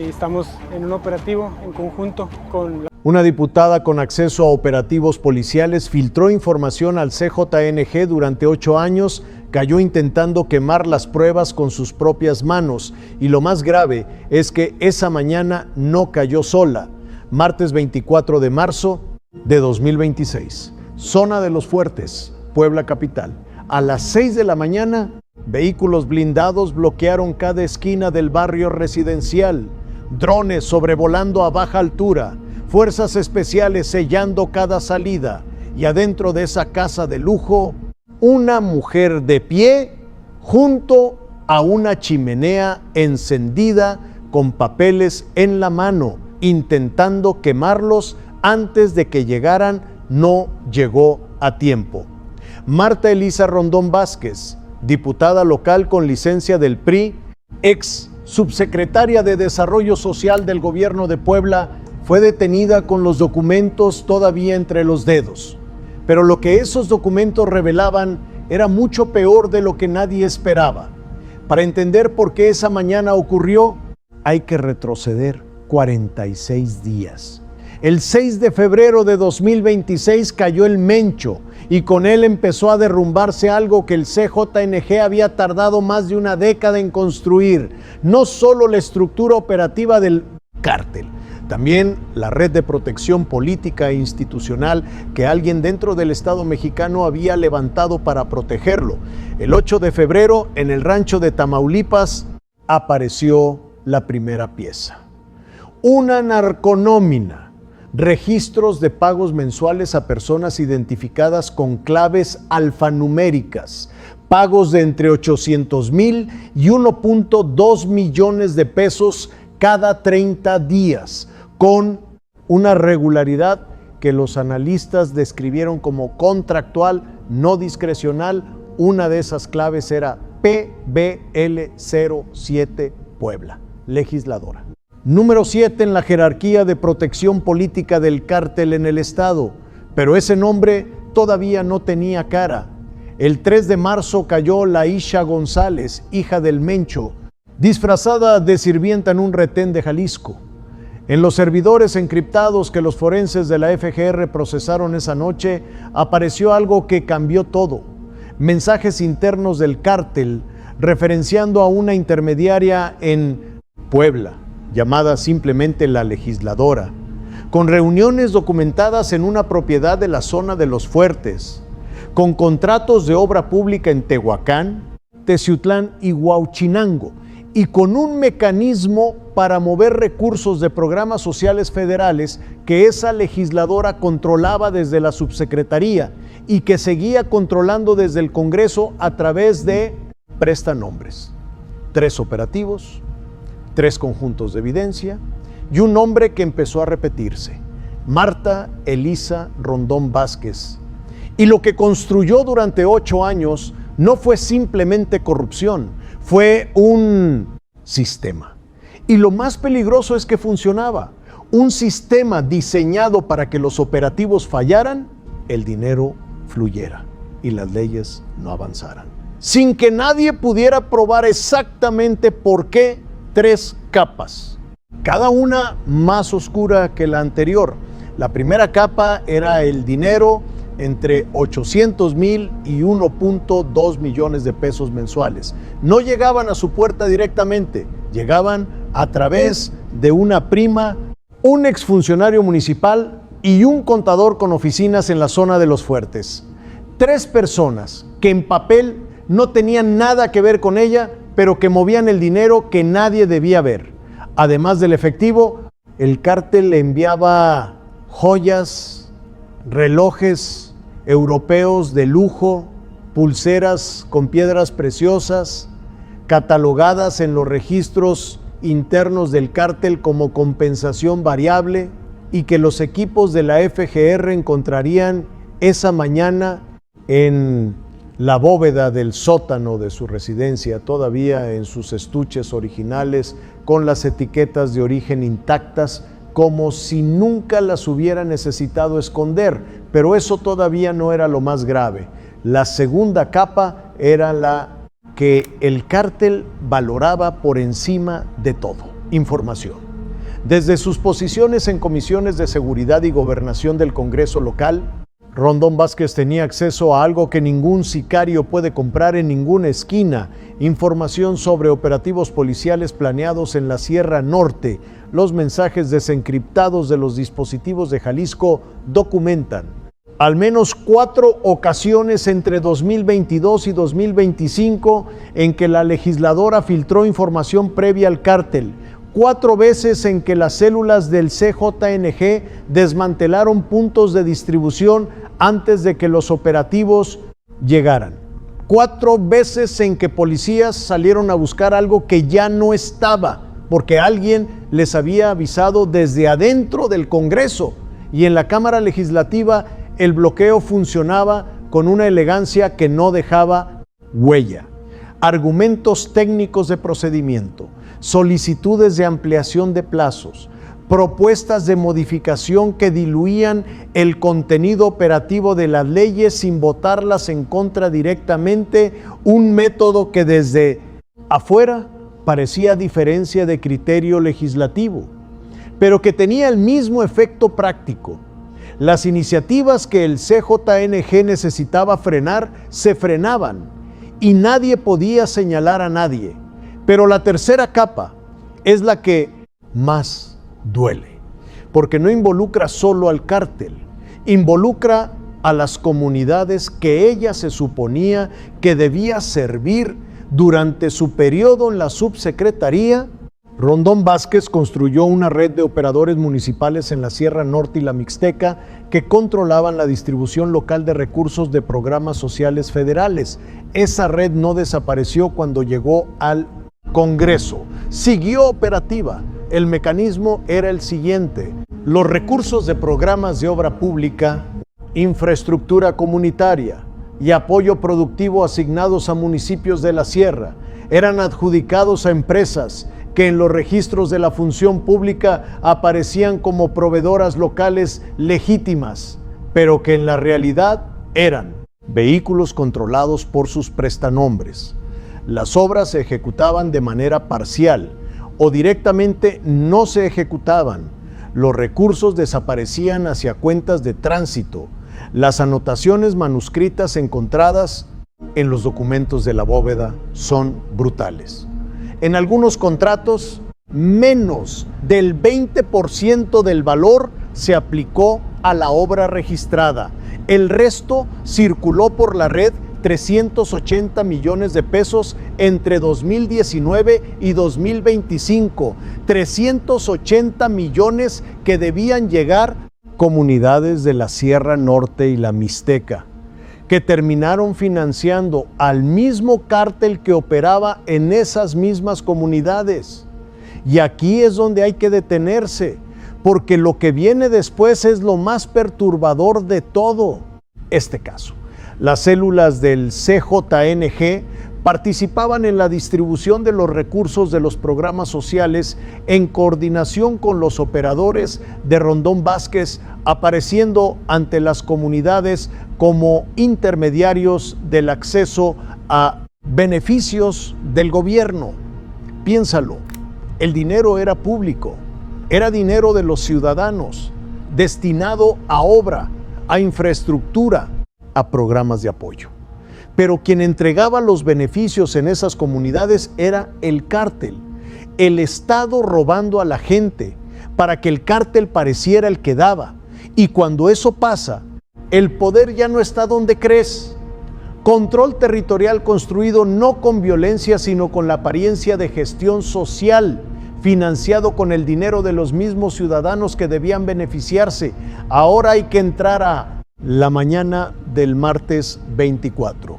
Estamos en un operativo en conjunto con Una diputada con acceso a operativos policiales filtró información al CJNG durante 8 años, cayó intentando quemar las pruebas con sus propias manos y lo más grave es que esa mañana no cayó sola. Martes 24 de marzo de 2026, zona de Los Fuertes, Puebla capital. A las 6 de la mañana, vehículos blindados bloquearon cada esquina del barrio residencial, drones sobrevolando a baja altura, fuerzas especiales sellando cada salida y adentro de esa casa de lujo, una mujer de pie junto a una chimenea encendida con papeles en la mano, intentando quemarlos antes de que llegaran. No llegó a tiempo. Marta Elisa Rondón Vázquez, diputada local con licencia del PRI, ex subsecretaria de Desarrollo Social del gobierno de Puebla, fue detenida con los documentos todavía entre los dedos. Pero lo que esos documentos revelaban era mucho peor de lo que nadie esperaba. Para entender por qué esa mañana ocurrió, hay que retroceder 46 días. El 6 de febrero de 2026 cayó el Mencho y con él empezó a derrumbarse algo que el CJNG había tardado más de una década en construir. No solo la estructura operativa del cártel, también la red de protección política e institucional que alguien dentro del Estado mexicano había levantado para protegerlo. El 8 de febrero, en el rancho de Tamaulipas, apareció la primera pieza. Una narconómina. Registros de pagos mensuales a personas identificadas con claves alfanuméricas, pagos de entre 800,000 y 1.2 millones de pesos cada 30 días, con una regularidad que los analistas describieron como contractual, no discrecional. Una de esas claves era PBL07 Puebla, legisladora. Número 7 en la jerarquía de protección política del cártel en el estado, pero ese nombre todavía no tenía cara. El 3 de marzo cayó Laisha González, hija del Mencho, disfrazada de sirvienta en un retén de Jalisco. En los servidores encriptados que los forenses de la FGR procesaron esa noche, apareció algo que cambió todo. Mensajes internos del cártel referenciando a una intermediaria en Puebla, llamada simplemente la legisladora, con reuniones documentadas en una propiedad de la zona de Los Fuertes, con contratos de obra pública en Tehuacán, Teciutlán y Huauchinango, y con un mecanismo para mover recursos de programas sociales federales que esa legisladora controlaba desde la subsecretaría y que seguía controlando desde el Congreso a través de prestanombres. 3 operativos, 3 conjuntos de evidencia y un nombre que empezó a repetirse: Marta Elisa Rondón Vázquez. Y lo que construyó durante 8 años no fue simplemente corrupción, fue un sistema. Y lo más peligroso es que funcionaba. Un sistema diseñado para que los operativos fallaran, el dinero fluyera y las leyes no avanzaran, sin que nadie pudiera probar exactamente por qué. 3 capas, cada una más oscura que la anterior. La primera capa era el dinero entre 800,000 y 1.2 millones de pesos mensuales. No llegaban a su puerta directamente, llegaban a través de una prima, un exfuncionario municipal y un contador con oficinas en la zona de Los Fuertes. 3 personas que en papel no tenían nada que ver con ella, pero que movían el dinero que nadie debía ver. Además del efectivo, el cártel le enviaba joyas, relojes europeos de lujo, pulseras con piedras preciosas, catalogadas en los registros internos del cártel como compensación variable, y que los equipos de la FGR encontrarían esa mañana en la bóveda del sótano de su residencia, todavía en sus estuches originales, con las etiquetas de origen intactas, como si nunca las hubiera necesitado esconder. Pero eso todavía no era lo más grave. La segunda capa era la que el cártel valoraba por encima de todo: información. Desde sus posiciones en comisiones de seguridad y gobernación del Congreso local, Rondón Vázquez tenía acceso a algo que ningún sicario puede comprar en ninguna esquina: información sobre operativos policiales planeados en la Sierra Norte. Los mensajes desencriptados de los dispositivos de Jalisco documentan al menos 4 ocasiones entre 2022 y 2025 en que la legisladora filtró información previa al cártel. 4 veces en que las células del CJNG desmantelaron puntos de distribución antes de que los operativos llegaran. 4 veces en que policías salieron a buscar algo que ya no estaba, porque alguien les había avisado desde adentro del Congreso. Y en la Cámara Legislativa el bloqueo funcionaba con una elegancia que no dejaba huella. Argumentos técnicos de procedimiento, solicitudes de ampliación de plazos, propuestas de modificación que diluían el contenido operativo de las leyes sin votarlas en contra directamente, un método que desde afuera parecía diferencia de criterio legislativo, pero que tenía el mismo efecto práctico. Las iniciativas que el CJNG necesitaba frenar se frenaban y nadie podía señalar a nadie. Pero la tercera capa es la que más duele, porque no involucra solo al cártel, involucra a las comunidades que ella se suponía que debía servir durante su periodo en la subsecretaría. Rondón Vázquez construyó una red de operadores municipales en la Sierra Norte y la Mixteca que controlaban la distribución local de recursos de programas sociales federales. Esa red no desapareció cuando llegó al Congreso. Siguió operativa. El mecanismo era el siguiente: los recursos de programas de obra pública, infraestructura comunitaria y apoyo productivo asignados a municipios de la Sierra eran adjudicados a empresas que en los registros de la función pública aparecían como proveedoras locales legítimas, pero que en la realidad eran vehículos controlados por sus prestanombres. Las obras se ejecutaban de manera parcial o directamente no se ejecutaban. Los recursos desaparecían hacia cuentas de tránsito. Las anotaciones manuscritas encontradas en los documentos de la bóveda son brutales. En algunos contratos, menos del 20% del valor se aplicó a la obra registrada. El resto circuló por la red 380 millones de pesos entre 2019 y 2025. 380 millones que debían llegar a comunidades de la Sierra Norte y la Mixteca, que terminaron financiando al mismo cártel que operaba en esas mismas comunidades. Y aquí es donde hay que detenerse, porque lo que viene después es lo más perturbador de todo este caso. Las células del CJNG participaban en la distribución de los recursos de los programas sociales en coordinación con los operadores de Rondón Vázquez, apareciendo ante las comunidades como intermediarios del acceso a beneficios del gobierno. Piénsalo, el dinero era público, era dinero de los ciudadanos, destinado a obra, a infraestructura, a programas de apoyo. Pero quien entregaba los beneficios en esas comunidades era el cártel, el Estado robando a la gente para que el cártel pareciera el que daba. Y cuando eso pasa, el poder ya no está donde crees. Control territorial construido no con violencia, sino con la apariencia de gestión social, financiado con el dinero de los mismos ciudadanos que debían beneficiarse. Ahora hay que entrar a la mañana del martes 24,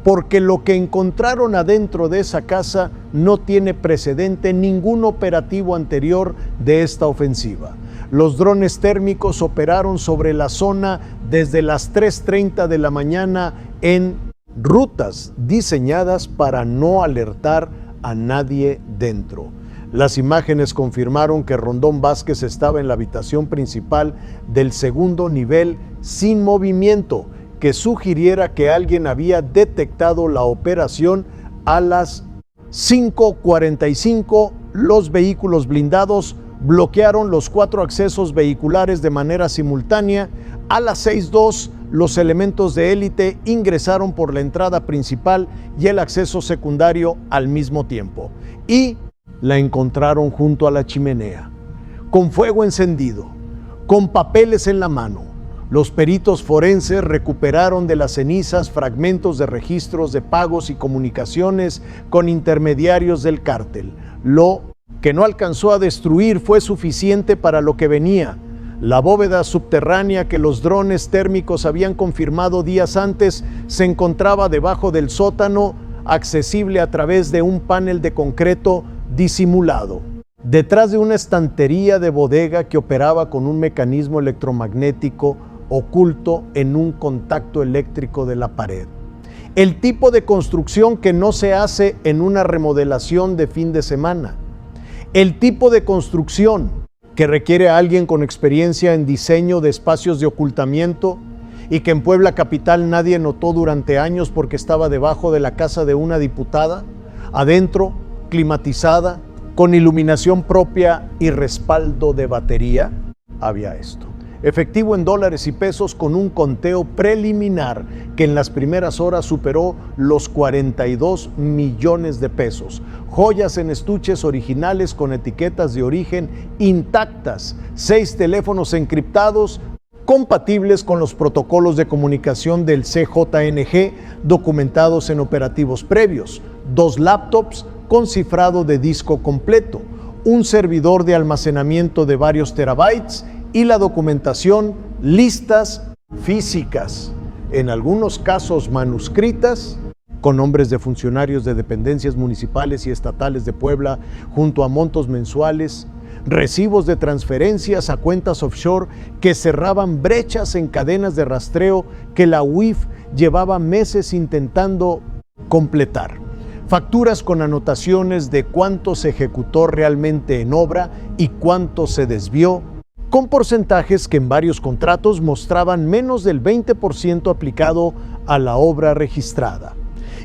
porque lo que encontraron adentro de esa casa no tiene precedente en ningún operativo anterior de esta ofensiva. Los drones térmicos operaron sobre la zona desde las 3:30 de la mañana en rutas diseñadas para no alertar a nadie dentro. Las imágenes confirmaron que Rondón Vázquez estaba en la habitación principal del segundo nivel sin movimiento, que sugiriera que alguien había detectado la operación. A las 5:45 los vehículos blindados bloquearon los 4 accesos vehiculares de manera simultánea. A las 6:02, los elementos de élite ingresaron por la entrada principal y el acceso secundario al mismo tiempo. Y la encontraron junto a la chimenea, con fuego encendido, con papeles en la mano. Los peritos forenses recuperaron de las cenizas fragmentos de registros de pagos y comunicaciones con intermediarios del cártel. Lo que no alcanzó a destruir fue suficiente para lo que venía. La bóveda subterránea que los drones térmicos habían confirmado días antes se encontraba debajo del sótano, accesible a través de un panel de concreto disimulado. Detrás de una estantería de bodega que operaba con un mecanismo electromagnético oculto en un contacto eléctrico de la pared. El tipo de construcción que no se hace en una remodelación de fin de semana. El tipo de construcción que requiere a alguien con experiencia en diseño de espacios de ocultamiento y que en Puebla capital nadie notó durante años porque estaba debajo de la casa de una diputada, adentro, climatizada, con iluminación propia y respaldo de batería. Había esto. Efectivo en dólares y pesos con un conteo preliminar que en las primeras horas superó los 42 millones de pesos. Joyas en estuches originales con etiquetas de origen intactas, 6 teléfonos encriptados compatibles con los protocolos de comunicación del CJNG documentados en operativos previos, 2 laptops con cifrado de disco completo, un servidor de almacenamiento de varios terabytes y la documentación, listas físicas, en algunos casos manuscritas, con nombres de funcionarios de dependencias municipales y estatales de Puebla, junto a montos mensuales, recibos de transferencias a cuentas offshore que cerraban brechas en cadenas de rastreo que la UIF llevaba meses intentando completar. Facturas con anotaciones de cuánto se ejecutó realmente en obra y cuánto se desvió, con porcentajes que en varios contratos mostraban menos del 20% aplicado a la obra registrada.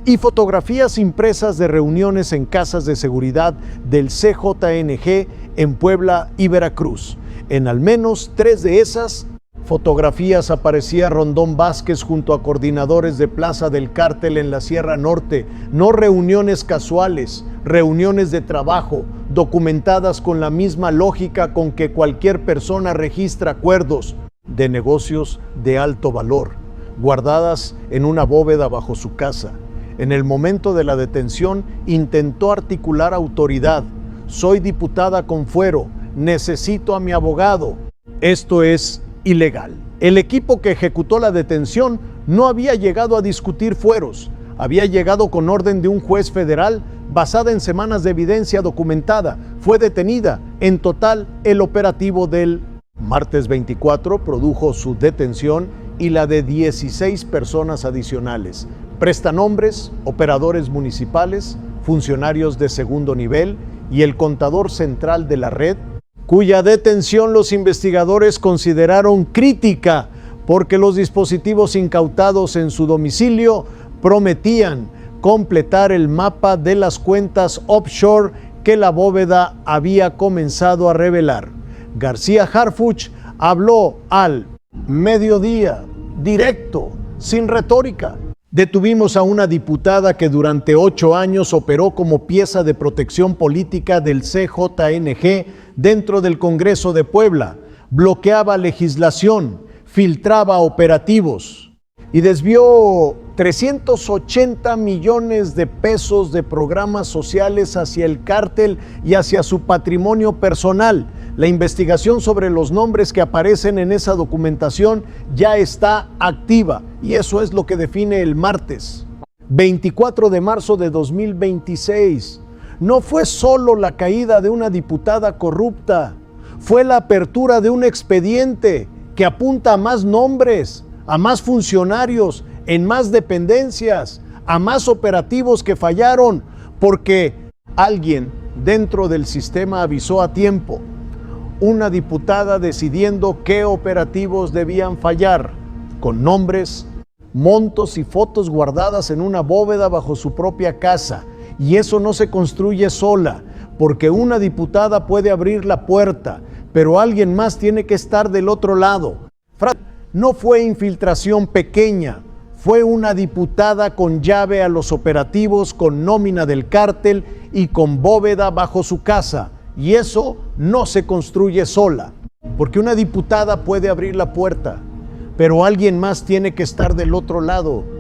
Y fotografías impresas de reuniones en casas de seguridad del CJNG en Puebla y Veracruz. En al menos 3 de esas fotografías aparecía Rondón Vázquez junto a coordinadores de Plaza del Cártel en la Sierra Norte. No reuniones casuales, reuniones de trabajo, documentadas con la misma lógica con que cualquier persona registra acuerdos de negocios de alto valor, guardadas en una bóveda bajo su casa. En el momento de la detención intentó articular autoridad. Soy diputada con fuero, necesito a mi abogado. Esto es ilegal. El equipo que ejecutó la detención no había llegado a discutir fueros, había llegado con orden de un juez federal basada en semanas de evidencia documentada. Fue detenida. En total, el operativo del martes 24 produjo su detención y la de 16 personas adicionales. Prestanombres, operadores municipales, funcionarios de segundo nivel y el contador central de la red, cuya detención los investigadores consideraron crítica porque los dispositivos incautados en su domicilio prometían completar el mapa de las cuentas offshore que la bóveda había comenzado a revelar. García Harfuch habló al mediodía, directo, sin retórica. Detuvimos a una diputada que durante 8 años operó como pieza de protección política del CJNG dentro del Congreso de Puebla, bloqueaba legislación, filtraba operativos y desvió 380 millones de pesos de programas sociales hacia el cártel y hacia su patrimonio personal. La investigación sobre los nombres que aparecen en esa documentación ya está activa y eso es lo que define el martes 24 de marzo de 2026. No fue solo la caída de una diputada corrupta, fue la apertura de un expediente que apunta a más nombres, a más funcionarios, en más dependencias, a más operativos que fallaron, porque alguien dentro del sistema avisó a tiempo. Una diputada decidiendo qué operativos debían fallar, con nombres, montos y fotos guardadas en una bóveda bajo su propia casa. Y eso no se construye sola. porque una diputada puede abrir la puerta, pero alguien más tiene que estar del otro lado. No fue infiltración pequeña, fue una diputada con llave a los operativos, con nómina del cártel y con bóveda bajo su casa. Y eso no se construye sola, porque una diputada puede abrir la puerta, pero alguien más tiene que estar del otro lado.